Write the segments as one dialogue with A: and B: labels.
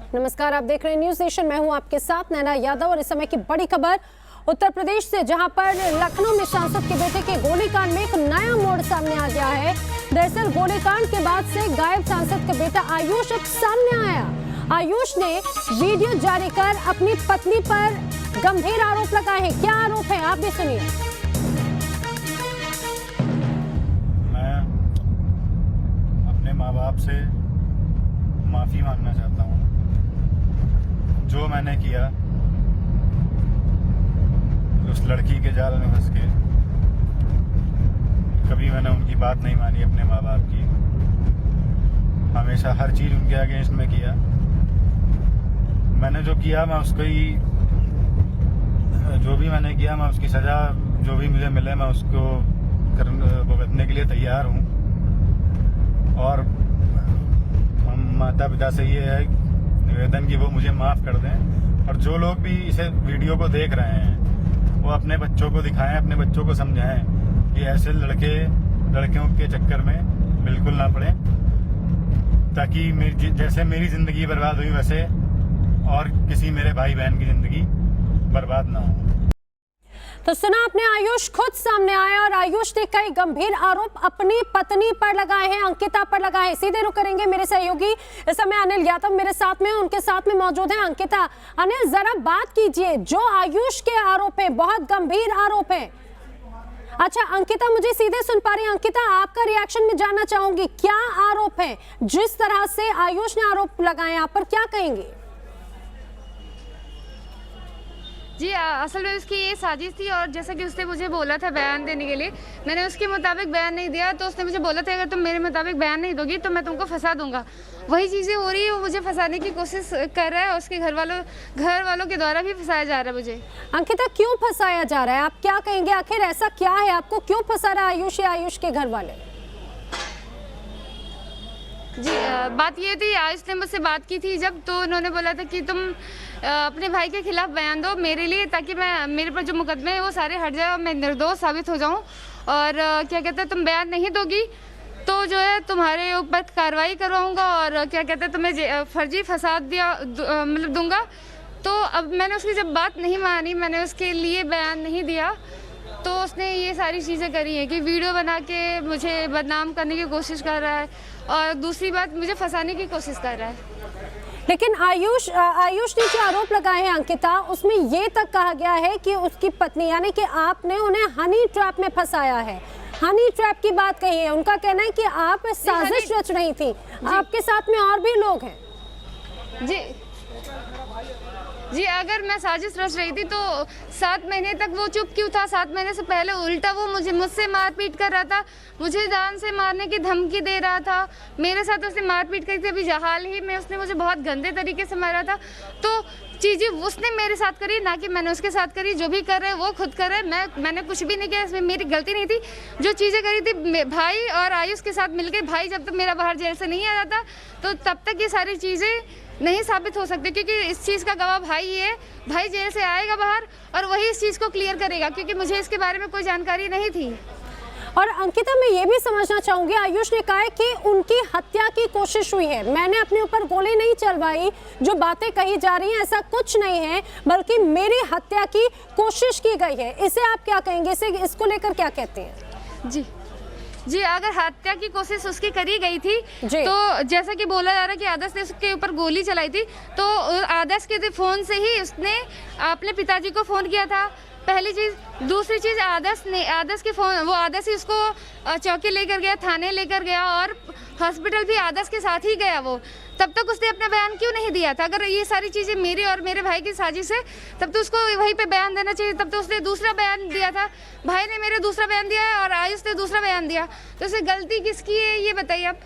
A: नमस्कार, आप देख रहे हैं न्यूज नेशन। मैं हूं आपके साथ नैना यादव और इस समय की बड़ी खबर उत्तर प्रदेश से, जहां पर लखनऊ में सांसद के बेटे के गोलीकांड में एक नया मोड़ सामने आ गया है। दरअसल गोलीकांड के बाद से गायब सांसद का बेटा आयुष अब सामने आया। आयुष ने वीडियो जारी कर अपनी पत्नी पर गंभीर आरोप लगाए हैं। क्या आरोप है, आप भी सुनिए।
B: मैं अपने माँ बाप से माफी मांगना चाहता हूँ। जो मैंने किया उस लड़की के जाल में फंस के, कभी मैंने उनकी बात नहीं मानी, अपने माँ बाप की। हमेशा हर चीज उनके अगेंस्ट में किया। मैंने जो किया मैं उसको ही, जो भी मैंने किया मैं उसकी सजा जो भी मुझे मिले मैं उसको भुगतने के लिए तैयार हूँ। और हम माता पिता से ये है निवेदन कि वो मुझे माफ कर दें, और जो लोग भी इसे वीडियो को देख रहे हैं वो अपने बच्चों को दिखाएं, अपने बच्चों को समझाएं कि ऐसे लड़कियों के चक्कर में बिल्कुल ना पड़े, ताकि जैसे मेरी जिंदगी बर्बाद हुई वैसे और किसी मेरे भाई बहन की जिंदगी बर्बाद ना हो।
A: तो सुना आपने, आयुष खुद सामने आया और आयुष ने कई गंभीर आरोप अपनी पत्नी पर लगाए हैं, अंकिता पर लगाए हैं। सीधे रुक करेंगे मेरे सहयोगी इस समय अनिल यादव मेरे साथ में, उनके साथ में मौजूद है अंकिता। अनिल, जरा बात कीजिए, जो आयुष के आरोप है बहुत गंभीर आरोप है। अच्छा अंकिता मुझे सीधे सुन पा रही है। अंकिता, आपका रिएक्शन में जानना चाहूंगी, क्या आरोप है जिस तरह से आयुष ने आरोप लगाए, आप पर क्या कहेंगे?
C: जी असल में उसकी ये साजिश थी, और जैसा कि उसने मुझे बोला था बयान देने के लिए, मैंने उसके मुताबिक बयान नहीं दिया। तो उसने मुझे बोला था अगर तुम मेरे मुताबिक बयान नहीं दोगी तो मैं तुमको फंसा दूंगा। वही चीज़ें हो रही है, वो मुझे फंसाने की कोशिश कर रहा है, उसके घर वालों के द्वारा भी फंसाया जा रहा है मुझे।
A: अंकिता, क्यों फंसाया जा रहा है, आप क्या कहेंगे? आखिर ऐसा क्या है, आपको क्यों फंसा रहा है आयुष या आयुष के घर वाले?
C: जी बात ये थी, आयुष ने मुझसे बात की थी जब, तो उन्होंने बोला था कि तुम अपने भाई के खिलाफ बयान दो मेरे लिए, ताकि मेरे पर जो मुकदमे हैं वो सारे हट जाए और मैं निर्दोष साबित हो जाऊं। और क्या कहते हैं, तुम बयान नहीं दोगी तो जो है तुम्हारे ऊपर कार्रवाई करवाऊंगा, और क्या कहते हैं तुम्हें फर्जी फसाद मतलब दूंगा। तो अब मैंने उसकी जब बात नहीं मानी, मैंने उसके लिए बयान नहीं दिया, तो उसने ये सारी चीज़ें करी हैं कि वीडियो बना के मुझे बदनाम करने की कोशिश कर रहा है, और दूसरी बात मुझे फंसाने की कोशिश कर रहा है।
A: लेकिन आयुष ने जो आरोप लगाए हैं अंकिता, उसमें ये तक कहा गया है कि उसकी पत्नी यानी कि आपने उन्हें हनी ट्रैप में फंसाया है। हनी ट्रैप की बात कही है, उनका कहना है कि आप साजिश रच रही थी, आपके साथ में और भी लोग हैं।
C: जी अगर मैं साजिश रच रही थी तो 7 महीने तक वो चुप क्यों था? 7 महीने से पहले उल्टा वो मुझसे मारपीट कर रहा था, मुझे जान से मारने की धमकी दे रहा था। मेरे साथ उसने मारपीट करी थी, अभी हाल ही में उसने मुझे बहुत गंदे तरीके से मारा था। तो चीज़ें उसने मेरे साथ करी, ना कि मैंने उसके साथ करी। जो भी कर रहे वो खुद कर रहे, मैंने कुछ भी नहीं किया, इसमें मेरी गलती नहीं थी। जो चीज़ें करी थी भाई और आयुष के साथ मिलकर, भाई जब तक मेरा बाहर जेल से नहीं आ जाता तो तब तक ये सारी चीज़ें नहीं साबित हो सकती, क्योंकि इस चीज़ का गवाह भाई है। भाई जेल से आएगा बाहर और वही इस चीज़ को क्लियर करेगा, क्योंकि मुझे इसके बारे में कोई जानकारी नहीं थी।
A: और अंकिता, मैं ये भी समझना चाहूंगी, आयुष ने कहा है कि उनकी हत्या की कोशिश हुई है, मैंने अपने ऊपर गोली नहीं चलवाई, जो बातें कही जा रही हैं ऐसा कुछ नहीं है, बल्कि मेरी हत्या की कोशिश की गई है। इसे आप क्या कहेंगे, इसको लेकर क्या कहते हैं?
C: जी अगर हत्या की कोशिश उसकी करी गई थी तो जैसा कि बोला जा रहा है कि आदर्श ने उसके ऊपर गोली चलाई थी, तो आदर्श के फोन से ही उसने अपने पिताजी को फोन किया था, पहली चीज़। दूसरी चीज़, आदर्श के फोन, वो आदर्श ही उसको चौकी लेकर गया, थाने लेकर गया, और हॉस्पिटल भी आदर्श के साथ ही गया वो। तब तक उसने अपना बयान क्यों नहीं दिया था? अगर ये सारी चीज़ें मेरी और मेरे भाई की साजिश है तब तो उसको वहीं पे बयान देना चाहिए। तब तो उसने दूसरा बयान दिया था, भाई ने मेरे दूसरा बयान दिया है और आयुष ने दूसरा बयान दिया, तो उसे गलती किसकी है ये बताइए आप।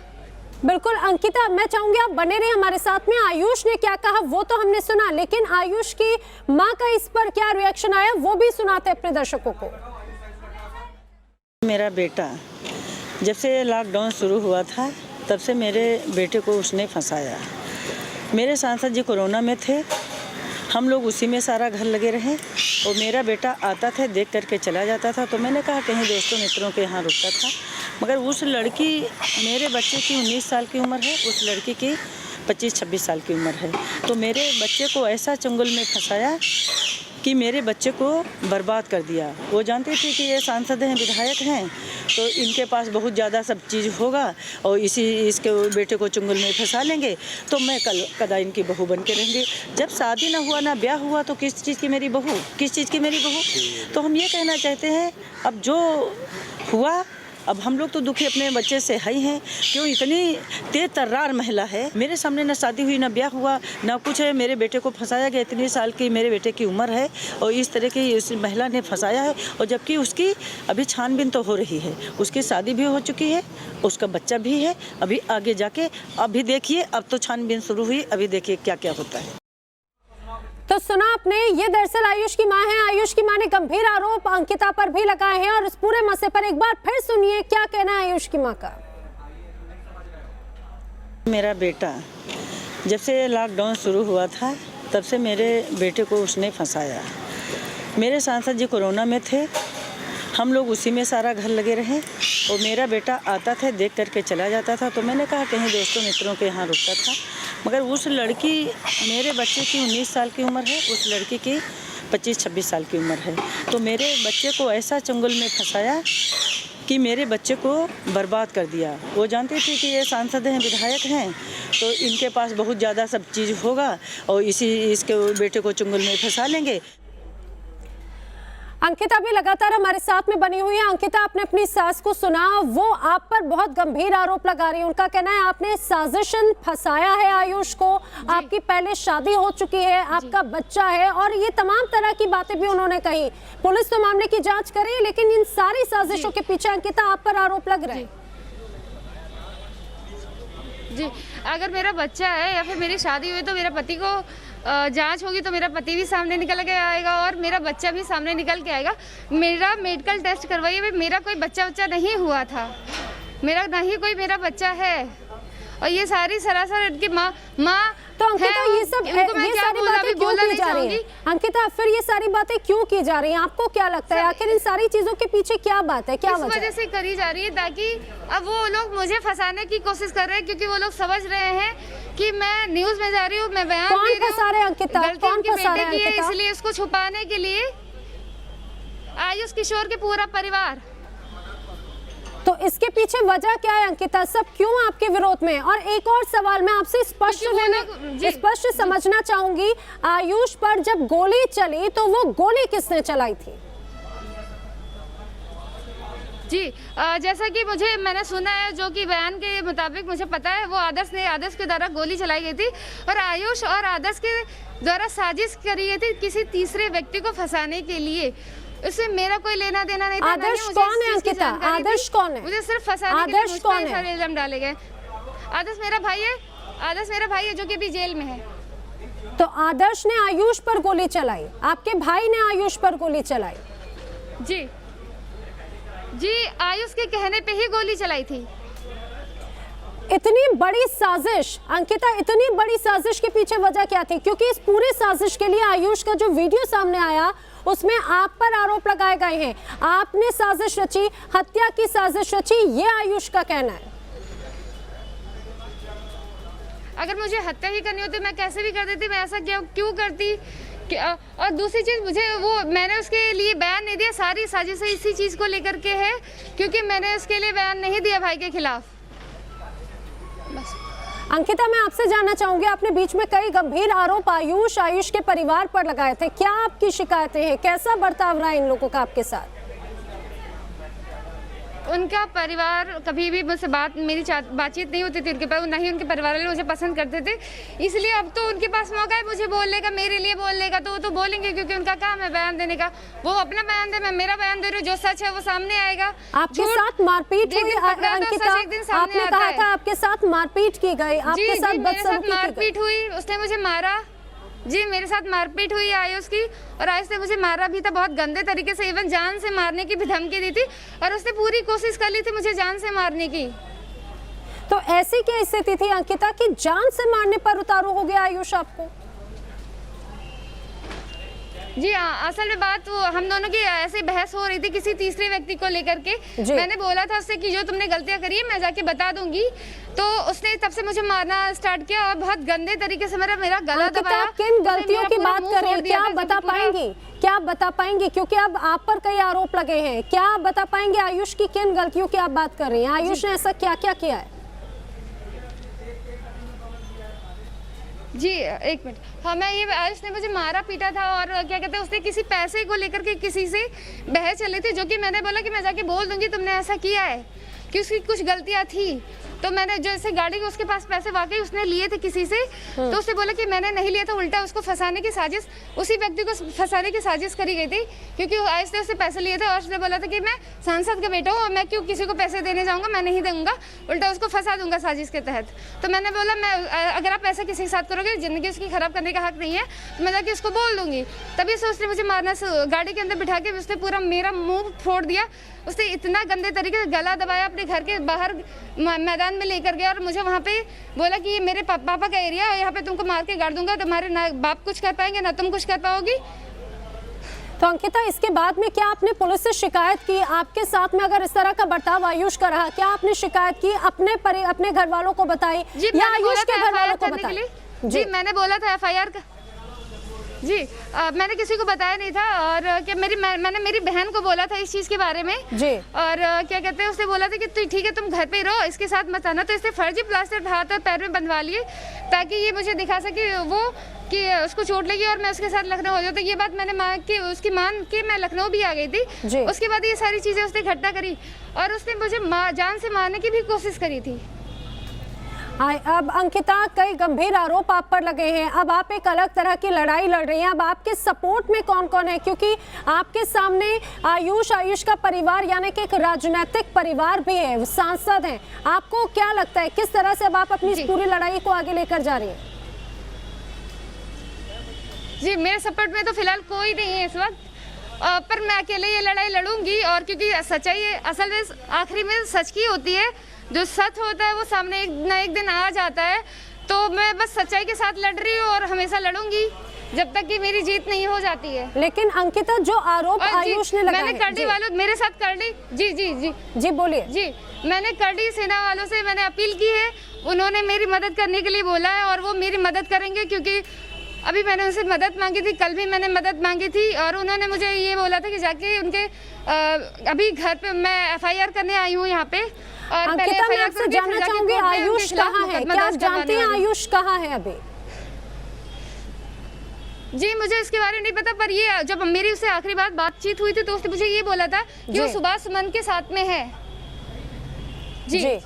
A: बिल्कुल अंकिता, मैं चाहूंगी आप बने रहे हमारे साथ में। आयुष ने क्या कहा वो तो हमने सुना, लेकिन आयुष की मां का इस पर क्या रिएक्शन आया वो भी सुनाते अपने दर्शकों को।
D: मेरा बेटा जब से लॉकडाउन शुरू हुआ था तब से मेरे बेटे को उसने फंसाया। मेरे सांसद जी कोरोना में थे, हम लोग उसी में सारा घर लगे रहे, और मेरा बेटा आता था देख करके चला जाता था। तो मैंने कहा कहीं दोस्तों मित्रों के यहाँ रुकता था, मगर उस लड़की, मेरे बच्चे की 19 साल की उम्र है, उस लड़की की 25-26 साल की उम्र है। तो मेरे बच्चे को ऐसा चंगुल में फंसाया कि मेरे बच्चे को बर्बाद कर दिया। वो जानते थे कि ये सांसद हैं, विधायक हैं, तो इनके पास बहुत ज़्यादा सब चीज़ होगा और इसके बेटे को चंगुल में फंसा लेंगे तो मैं कल कदा इनकी बहू बन के रहेंगे। जब शादी ना हुआ ना ब्याह हुआ तो किस चीज़ की मेरी बहू, किस चीज़ की मेरी बहू। तो हम ये कहना चाहते हैं अब जो हुआ, अब हम लोग तो दुखी अपने बच्चे से है ही हैं। क्यों इतनी तेज तर्रार महिला है, मेरे सामने ना शादी हुई ना ब्याह हुआ ना कुछ है, मेरे बेटे को फंसाया गया। इतनी साल की मेरे बेटे की उम्र है और इस तरह की इस महिला ने फंसाया है। और जबकि उसकी अभी छानबीन तो हो रही है, उसकी शादी भी हो चुकी है, उसका बच्चा भी है। अभी आगे जाके अभी देखिए, अब तो छानबीन शुरू हुई, अभी देखिए क्या क्या होता है।
A: तो सुना आपने, ये दरअसल आयुष की मां है। आयुष की मां ने गंभीर आरोप अंकिता पर भी लगाए हैं और इस पूरे मसले पर एक बार फिर सुनिए क्या कहना है आयुष की मां का।
D: मेरा बेटा जब से लॉकडाउन शुरू हुआ था तब से मेरे बेटे को उसने फंसाया। मेरे सांसद जी कोरोना में थे, हम लोग उसी में सारा घर लगे रहे और मेरा बेटा आता था, देख करके चला जाता था। तो मैंने कहा कहीं दोस्तों मित्रों के यहाँ रुकता था, मगर उस लड़की, मेरे बच्चे की 19 साल की उम्र है, उस लड़की की 25-26 साल की उम्र है। तो मेरे बच्चे को ऐसा चंगुल में फंसाया कि मेरे बच्चे को बर्बाद कर दिया। वो जानते थे कि ये सांसद हैं, विधायक हैं, तो इनके पास बहुत ज़्यादा सब चीज़ होगा और इसके बेटे को चंगुल में फंसा लेंगे।
A: अंकिता भी लगातार हमारे साथ में बनी हुई है। अंकिता, आपने अपनी सास को सुना, वो आप पर बहुत गंभीर आरोप लगा रही है। उनका कहना है आपने साजिशन फंसाया है आयुष को, आपकी पहले शादी हो चुकी है, आपका बच्चा है और ये तमाम तरह की बातें भी उन्होंने कही। पुलिस तो मामले की जांच करे, लेकिन इन सारी साजिशों के पीछे अंकिता आप पर आरोप लग रहे हैं।
C: जी, अगर मेरा बच्चा है या फिर मेरी शादी हुई तो मेरा पति को जांच होगी तो मेरा पति भी सामने निकल के आएगा और मेरा बच्चा भी सामने निकल के आएगा। मेरा मेडिकल टेस्ट करवाइए, मेरा कोई बच्चा नहीं हुआ था, मेरा नहीं कोई मेरा बच्चा है। और ये सारी सरासर उनकी माँ
A: तो अंकिता ये सब ये सारी बातें क्यों की जा रही हैं? अंकिता, फिर ये सारी बातें क्यों की जा रही हैं? आपको क्या लगता है आखिर इन सारी चीजों के पीछे क्या बात है, क्या
C: वजह से करी जा रही है? ताकि अब वो लोग मुझे फंसाने की कोशिश कर रहे हैं, क्योंकि वो लोग समझ रहे हैं कि मैं न्यूज में जा रही हूँ, मैं बयान
A: कौन फंसा रहे हैं अंकिता? कौन फंसा रहे हैं अंकिता?
C: इसलिए इसको छुपाने के लिए आयुष किशोर के पूरा परिवार।
A: तो इसके पीछे वजह क्या है अंकिता? सब क्यों आपके विरोध में? और एक और सवाल मैं आपसे स्पष्ट समझना चाहूंगी, आयुष पर जब गोली चली तो वो गोली किसने चलाई थी?
C: जी, जैसा कि मैंने सुना है, जो कि बयान के मुताबिक मुझे पता है, वो आदर्श के द्वारा गोली चलाई गई थी और आयुष और आदर्श के द्वारा साजिश करी गई थी किसी तीसरे व्यक्ति को फंसाने के लिए। उससे मेरा कोई लेना देना नहीं था।
A: आदर्श कौन है अंकिता? आदर्श कौन है?
C: मुझे सिर्फ फंसाने के लिए मुझ पर सारे इल्जाम डाले गए। आदर्श मेरा भाई है जो कि अभी जेल में है।
A: तो आदर्श ने आयुष पर गोली चलाई, आपके भाई ने आयुष पर गोली चलाई?
C: जी, आयुष के कहने पे ही गोली चलाई थी।
A: इतनी बड़ी साजिश अंकिता, इतनी बड़ी साजिश के पीछे वजह क्या थी? क्योंकि इस पूरे साजिश के लिए आयुष का जो वीडियो सामने आया उसमें आप पर आरोप लगाए गए हैं, आपने साजिश रची, हत्या की साजिश रची, ये आयुष का कहना है।
C: अगर मुझे हत्या ही करनी होती मैं कैसे भी कर देती, मैं ऐसा क्यों करती? और दूसरी चीज, मैंने उसके लिए बयान नहीं दिया। सारी साजिश इसी चीज को लेकर के है, क्योंकि मैंने उसके लिए बयान नहीं दिया भाई के खिलाफ। बस।
A: अंकिता, मैं आपसे जानना चाहूंगी, आपने बीच में कई गंभीर आरोप आयुष के परिवार पर लगाए थे, क्या आपकी शिकायतें हैं? कैसा बर्ताव रहा इन लोगों का आपके साथ?
C: उनका परिवार कभी भी मुझसे मेरी बातचीत नहीं होती थी उनके पास, ना ही उनके परिवार वाले मुझे पसंद करते थे। इसलिए अब तो उनके पास मौका है मुझे बोलने का, मेरे लिए बोलने का, तो वो तो बोलेंगे, क्योंकि उनका काम है बयान देने का। वो अपना बयान दे, मैं मेरा बयान दे रही हूँ, जो सच है वो सामने आएगा।
A: आपके साथ मारपीट हुई अंकिता, आपने कहा था आपके साथ मारपीट की गई, आपके साथ
C: मारपीट हुई, उसने मुझे मारा। जी, मेरे साथ मारपीट हुई आयुष की, और आयुष ने मुझे मारा भी था बहुत गंदे तरीके से, इवन जान से मारने की भी धमकी दी थी, और उसने पूरी कोशिश कर ली थी मुझे जान से मारने की।
A: तो ऐसी क्या स्थिति थी अंकिता कि जान से मारने पर उतारू हो गया आयुष आपको?
C: जी असल में बात वो हम दोनों की ऐसे बहस हो रही थी किसी तीसरे व्यक्ति को लेकर के। मैंने बोला था उससे कि जो तुमने गलतियां करी है मैं जाके बता दूंगी, तो उसने तब से मुझे मारना स्टार्ट किया और बहुत गंदे तरीके से मेरा गला दबाया।
A: किन गलतियों की बात कर रहे हैं, क्या आप बता पाएंगी? क्या आप बता पाएंगे, क्योंकि अब आप पर कई आरोप लगे हैं, क्या आप बता पाएंगे आयुष की किन गलतियों की आप बात कर रही हैं? आयुष ने ऐसा क्या क्या किया है?
C: जी एक मिनट, हाँ मैं ये आयुष ने मुझे मारा पीटा था और क्या कहते हैं उसने किसी पैसे को लेकर के किसी से बहस चली थी, जो कि मैंने बोला कि मैं जाके बोल दूंगी तुमने ऐसा किया है कि उसकी कुछ गलतियां थी। तो मैंने जैसे गाड़ी के उसके पास पैसे वाकई उसने लिए थे किसी से, तो उसने बोला कि मैंने नहीं लिया था, उल्टा उसको फंसाने की साजिश, उसी व्यक्ति को फंसाने की साजिश करी गई थी क्योंकि आयुष ने उससे पैसे लिए थे और उसने बोला था कि मैं सांसद का बेटा हूँ और मैं क्यों किसी को पैसे देने जाऊँगा, मैं नहीं दूंगा, उल्टा उसको फंसा दूंगा साजिश के तहत। तो मैंने बोला मैं अगर आप ऐसा किसी के साथ करोगे ज़िंदगी उसकी ख़राब करने का हक नहीं है, तो मैं जाके उसको बोल दूंगी। तभी से उसने मुझे मारना, गाड़ी के अंदर बिठा के उसने पूरा मेरा मुँह फोड़ दिया, उसने इतना गंदे तरीके से गला दबाया, अपने घर के बाहर मैदान में लेकर गया और मुझे वहाँ पे बोला कि ये मेरे पापा का एरिया है, यहाँ पे तुमको मार के गाड़ दूंगा, तुम्हारे ना बाप कुछ कर पाएंगे ना तुम कुछ कर पाओगी।
A: तो अंकिता, इसके बाद में क्या आपने पुलिस से शिकायत की? आपके साथ में अगर इस तरह का बर्ताव आयुष का रहा, क्या आपने शिकायत की, अपने घर वालों को बताई या आयुष के घर वालों को बताई?
C: जी मैंने बोला था FIR का, जी मैंने किसी को बताया नहीं था और क्या मैंने मेरी बहन को बोला था इस चीज़ के बारे में
A: जी।
C: और क्या कहते हैं उसने बोला था कि तू ठीक है तुम घर पे ही रहो, इसके साथ मत आना। तो इसने फर्जी प्लास्टर हाथ और पैर में बंधवा लिए ताकि ये मुझे दिखा सके वो कि उसको चोट लगी और मैं उसके साथ लखनऊ हो जाऊँ। तो ये बात मैंने मान के मैं लखनऊ भी आ गई थी। उसके बाद ये सारी चीज़ें उसने इकट्ठा करी और उसने मुझे जान से मारने की भी कोशिश करी थी।
A: अब अंकिता, कई गंभीर आरोप आप पर लगे हैं, अब आप एक अलग तरह की लड़ाई लड़ रही हैं। अब आपके सपोर्ट में कौन कौन है, क्योंकि आपके सामने आयुष का परिवार यानी कि एक राजनीतिक परिवार भी है, सांसद हैं। आपको क्या लगता है किस तरह से अब आप अपनी इस पूरी लड़ाई को आगे लेकर जा रही हैं?
C: जी मेरे सपोर्ट में तो फिलहाल कोई नहीं है इस वक्त, पर मैं अकेले ये लड़ाई लड़ूंगी और क्योंकि सच्चाई असल में आखिरी में सच की होती है, जो सच होता है वो सामने एक दिन आ जाता है। तो मैं बस सच्चाई के साथ लड़ रही हूँ और हमेशा लड़ूंगी जब तक कि मेरी जीत नहीं हो जाती है।
A: लेकिन अंकिता, जो आरोप आयुष ने लगाए,
C: मैंने करडी वालों मेरे साथ करडी जी
A: बोलिए
C: जी, मैंने करडी सेना वालों से मैंने अपील की है, उन्होंने मेरी मदद करने के लिए बोला है और वो मेरी मदद करेंगे क्योंकि अभी मैंने उनसे मदद मांगी थी, कल भी मैंने मदद मांगी थी और उन्होंने मुझे ये बोला था कि जाके उनके अभी घर पे मैं FIR करने आई हूँ यहाँ पे। और
A: अंकिता, मैं आपसे जानना चाहूंगी आयुष कहाँ है? क्या आप जानते हैं आयुष कहाँ है अभी?
C: जी मुझे इसके बारे में नहीं पता, पर ये जब मेरी उससे आखिरी बार बातचीत हुई थी तो उसने मुझे ये बोला था कि वो सुभाष सुमन के साथ में है। जी।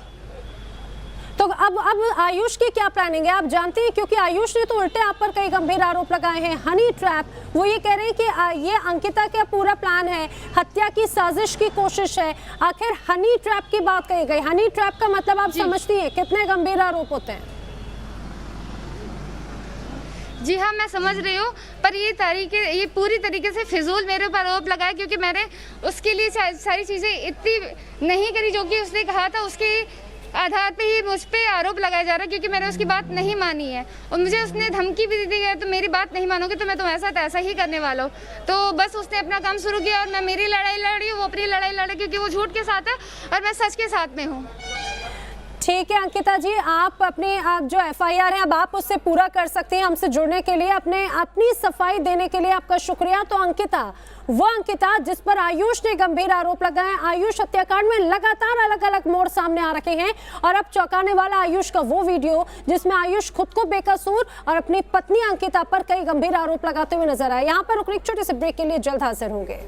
A: तो अब आयुष की क्या प्लानिंग है आप जानते हैं, क्योंकि आयुष ने तो उल्टे आप पर कई गंभीर आरोप लगाए हैं, हनी ट्रैप। वो ये कह रहे हैं कि ये अंकिता का पूरा प्लान है, हत्या की साजिश की कोशिश है। आखिर हनी ट्रैप की बात कही गई, हनी ट्रैप का मतलब आप समझती हैं कितने गंभीर आरोप होते हैं?
C: जी हाँ मैं समझ रही हूँ, पर ये पूरी तरीके से फिजूल मेरे ऊपर आरोप लगाया क्योंकि मैंने उसके लिए सारी चीज़ें इतनी नहीं करी जो कि उसने कहा था, उसके आधार पे ही मुझ पे आरोप लगाया जा रहा है क्योंकि मैंने उसकी बात नहीं मानी है और मुझे उसने धमकी भी दी है, तो मेरी बात नहीं मानोगे तो मैं तुम्हारे साथ ऐसा ही करने वाला हूँ। तो बस उसने अपना काम शुरू किया और मैं मेरी लड़ाई लड़ रही हूँ, वो अपनी लड़ाई लड़ रही क्योंकि वो झूठ के साथ है और मैं सच के साथ में हूँ।
A: ठीक है अंकिता जी, आप जो FIR है अब आप उससे पूरा कर सकते हैं। हमसे जुड़ने के लिए, अपनी सफाई देने के लिए आपका शुक्रिया। तो अंकिता, वो अंकिता जिस पर आयुष ने गंभीर आरोप लगाए, आयुष हत्याकांड में लगातार अलग अलग मोड़ सामने आ रखे हैं और अब चौंकाने वाला आयुष का वो वीडियो जिसमें आयुष खुद को बेकसूर और अपनी पत्नी अंकिता पर कई गंभीर आरोप लगाते हुए नजर आए। यहाँ पर रुकने एक छोटे से ब्रेक के लिए जल्द हाजिर होंगे।